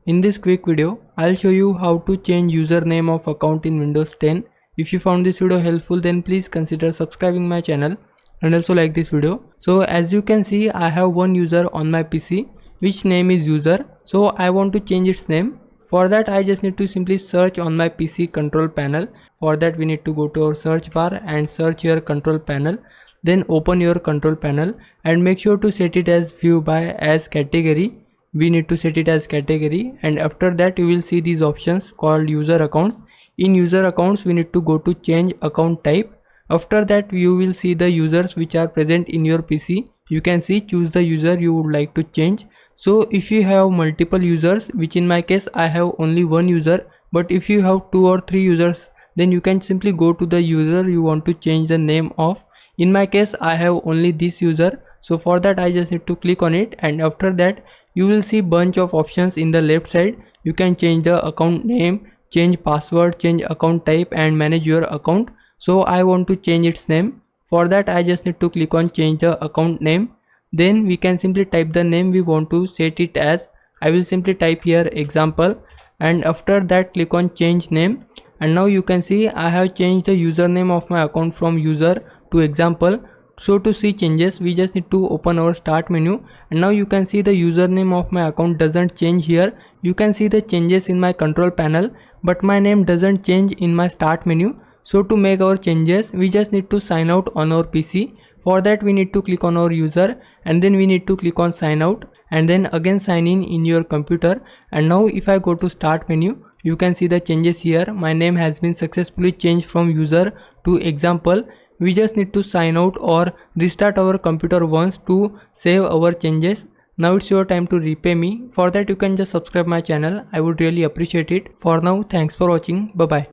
In this quick video, I'll show you how to change username of account in Windows 10. If you found this video helpful, then please consider subscribing my channel and also like this video. So as you can see, I have one user on my PC which name is user. So I want to change its name. For that I just need to simply search on my PC control panel. For that we need to go to our search bar and search your control panel. Then open your control panel and make sure to set it as view by as category. We need to set it as category, and after that you will see these options called user accounts. In user accounts we need to go to change account type. After that you will see the users which are present in your PC. You can see choose the user you would like to change. So if you have multiple users, which in my case I have only one user, but if you have 2 or 3 users, then you can simply go to the user you want to change the name of. In my case I have only this user, so for that I just need to click on it, and after that you will see bunch of options in the left side. You can change the account name, change password, change account type and manage your account. So I want to change its name. For that I just need to click on change the account name. Then we can simply type the name we want to set it as. I will simply type here example, and after that click on change name, and now you can see I have changed the username of my account from user to example. So to see changes we just need to open our start menu, and now you can see the username of my account doesn't change here. You can see the changes in my control panel, but my name doesn't change in my start menu. So to make our changes we just need to sign out on our PC. For that we need to click on our user, and then we need to click on sign out, and then again sign in your computer. And now if I go to start menu, you can see the changes here. My name has been successfully changed from user to example. We just need to sign out or restart our computer once to save our changes. Now it's your time to repay me. For that you can just subscribe my channel. I would really appreciate it. For now, thanks for watching. Bye bye.